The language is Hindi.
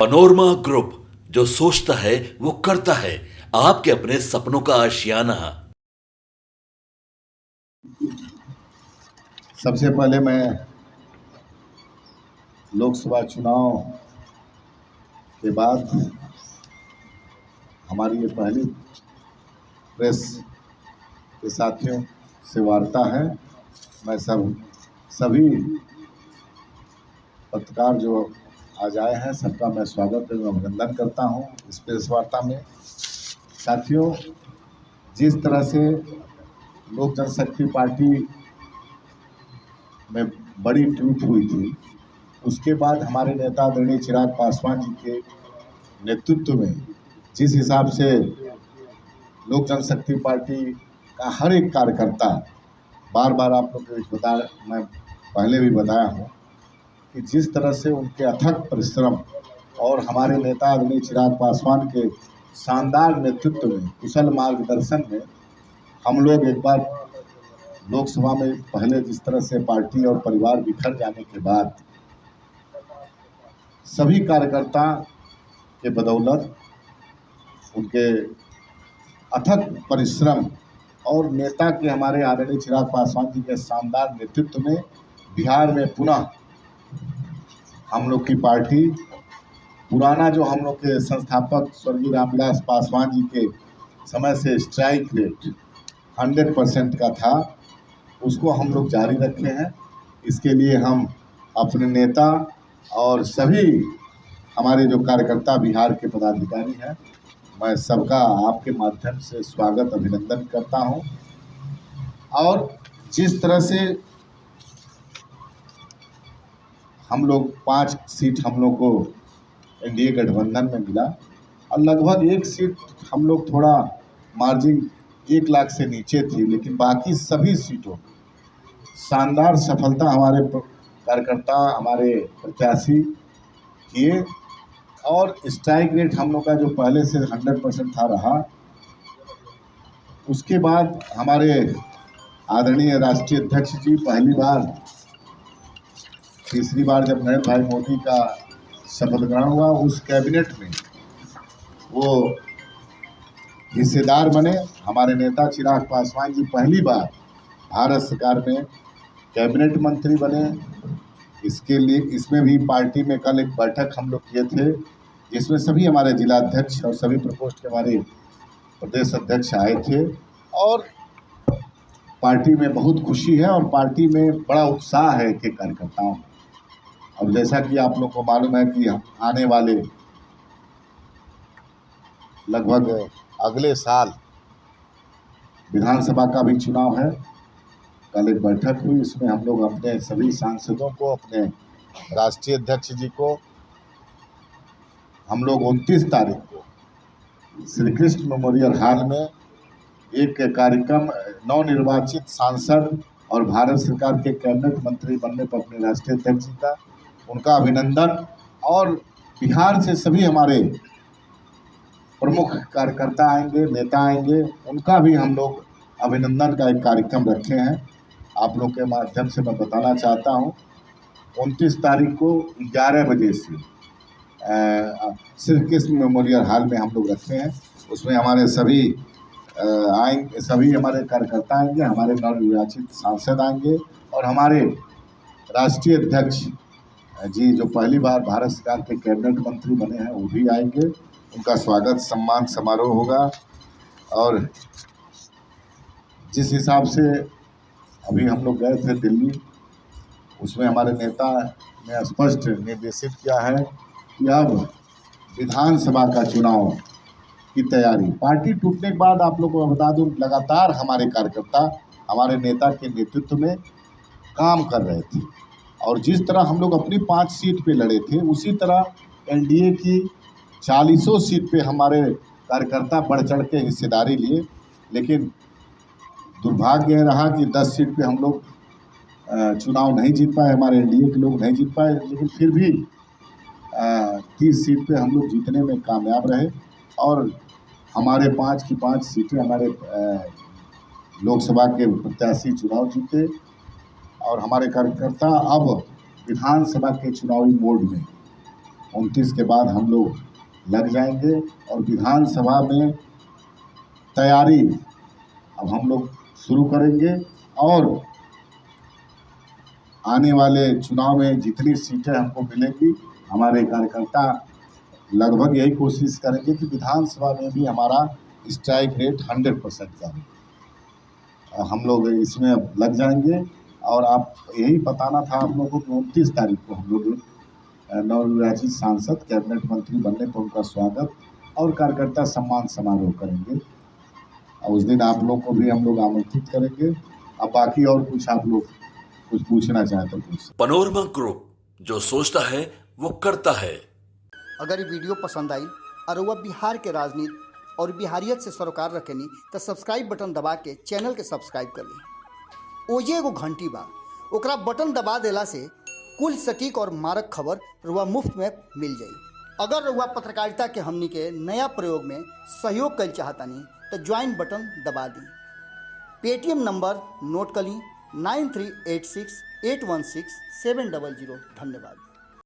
पनोरमा ग्रुप, जो सोचता है वो करता है। आपके अपने सपनों का आशियाना। सबसे पहले मैं लोकसभा चुनाव के बाद हमारी ये पहली प्रेस के साथियों से वार्ता है। मैं सभी पत्रकार जो आज आए हैं सबका मैं स्वागत एवं अभिनंदन करता हूं इस प्रेस वार्ता में। साथियों, जिस तरह से लोक जनशक्ति पार्टी में बड़ी टूट हुई थी, उसके बाद हमारे नेता आदरणीय चिराग पासवान जी के नेतृत्व में जिस हिसाब से लोक जनशक्ति पार्टी का हर एक कार्यकर्ता, बार बार आप लोग को मैं पहले भी बताया हूँ कि जिस तरह से उनके अथक परिश्रम और हमारे नेता आदरणीय चिराग पासवान के शानदार नेतृत्व में, कुशल मार्गदर्शन में हम लोग एक बार लोकसभा में पहले जिस तरह से पार्टी और परिवार बिखर जाने के बाद सभी कार्यकर्ता के बदौलत, उनके अथक परिश्रम और नेता के हमारे आदरणीय चिराग पासवान जी के शानदार नेतृत्व में बिहार में पुनः हम लोग की पार्टी, पुराना जो हम लोग के संस्थापक स्वर्गीय रामविलास पासवान जी के समय से स्ट्राइक रेट 100% का था, उसको हम लोग जारी रखे हैं। इसके लिए हम अपने नेता और सभी हमारे जो कार्यकर्ता बिहार के पदाधिकारी हैं, मैं सबका आपके माध्यम से स्वागत अभिनंदन करता हूं। और जिस तरह से हम लोग 5 सीट हम लोग को एनडीए गठबंधन में मिला और लगभग 1 सीट हम लोग थोड़ा मार्जिन 1 लाख से नीचे थी, लेकिन बाकी सभी सीटों शानदार सफलता हमारे कार्यकर्ता, हमारे प्रत्याशी किए। और स्ट्राइक रेट हम लोग का जो पहले से 100% था रहा। उसके बाद हमारे आदरणीय राष्ट्रीय अध्यक्ष जी पहली बार, तीसरी बार जब नरेंद्र भाई मोदी का शपथ ग्रहण हुआ, उस कैबिनेट में वो हिस्सेदार बने। हमारे नेता चिराग पासवान जी पहली बार भारत सरकार में कैबिनेट मंत्री बने। इसके लिए इसमें भी पार्टी में कल एक बैठक हम लोग किए थे, जिसमें सभी हमारे जिलाध्यक्ष और सभी प्रकोष्ठ के हमारे प्रदेश अध्यक्ष आए थे। और पार्टी में बहुत खुशी है और पार्टी में बड़ा उत्साह है के कार्यकर्ताओं में। अब जैसा कि आप लोग को मालूम है कि आने वाले लगभग अगले साल विधानसभा का भी चुनाव है। कल एक बैठक हुई, इसमें हम लोग अपने सभी सांसदों को, अपने राष्ट्रीय अध्यक्ष जी को हम लोग 29 तारीख को श्री कृष्ण मेमोरियल हॉल में एक कार्यक्रम, नवनिर्वाचित सांसद और भारत सरकार के कैबिनेट मंत्री बनने पर अपने राष्ट्रीय अध्यक्ष जी का, उनका अभिनंदन, और बिहार से सभी हमारे प्रमुख कार्यकर्ता आएंगे, नेता आएंगे, उनका भी हम लोग अभिनंदन का एक कार्यक्रम रखे हैं। आप लोग के माध्यम से मैं बताना चाहता हूं, 29 तारीख को 11 बजे से श्री कृष्ण मेमोरियल हॉल में हम लोग रखे हैं। उसमें हमारे सभी आएंगे, सभी हमारे कार्यकर्ता आएंगे, हमारे नवनिर्वाचित सांसद आएंगे और हमारे राष्ट्रीय अध्यक्ष जी जो पहली बार भारत सरकार के कैबिनेट मंत्री बने हैं वो भी आएंगे। उनका स्वागत सम्मान समारोह होगा। और जिस हिसाब से अभी हम लोग गए थे दिल्ली, उसमें हमारे नेता ने स्पष्ट निर्देशित किया है कि अब विधानसभा का चुनाव की तैयारी, पार्टी टूटने के बाद आप लोगों को बता दूं, लगातार हमारे कार्यकर्ता हमारे नेता के नेतृत्व में काम कर रहे थे। और जिस तरह हम लोग अपनी 5 सीट पे लड़े थे, उसी तरह एनडीए की 40 सीट पे हमारे कार्यकर्ता बढ़ चढ़ के हिस्सेदारी लिए। लेकिन दुर्भाग्य रहा कि 10 सीट पे हम लोग चुनाव नहीं जीत पाए, हमारे एनडीए के लोग नहीं जीत पाए। लेकिन फिर भी 30 सीट पे हम लोग जीतने में कामयाब रहे और हमारे 5 की 5 सीटें हमारे लोकसभा के प्रत्याशी चुनाव जीते। और हमारे कार्यकर्ता अब विधानसभा के चुनावी मोड में 29 के बाद हम लोग लग जाएंगे और विधानसभा में तैयारी अब हम लोग शुरू करेंगे और आने वाले चुनाव में जितनी सीटें हमको मिलेंगी हमारे कार्यकर्ता लगभग यही कोशिश करेंगे कि विधानसभा में भी हमारा स्ट्राइक रेट 100% का हो। हम लोग इसमें अब लग जाएंगे और आप यही बताना था आप लोगों को कि 29 तारीख को हम लोग नवनिर्वाचित सांसद कैबिनेट मंत्री बनने पर उनका स्वागत और कार्यकर्ता सम्मान समारोह करेंगे और उस दिन आप लोग को भी हम लोग आमंत्रित करेंगे। अब बाकी और कुछ आप लोग कुछ पूछना चाहे तो पूछ। पनोरमा ग्रुप, जो सोचता है वो करता है। अगर ये वीडियो पसंद आई और वह बिहार के राजनीति और बिहारियत से सरोकार रखेनी तो सब्सक्राइब बटन दबा के चैनल के सब्सक्राइब कर ली। ओजे एगो घंटी बा, ओकरा बटन दबा देला से कुल सटीक और मारक खबर रुआ मुफ्त में मिल जाई। अगर रुआ पत्रकारिता के हमनी के नया प्रयोग में सहयोग कर चाहतानी तो ज्वाइन बटन दबा दी। पेटीएम नंबर नोट कर ली 9386816700। धन्यवाद।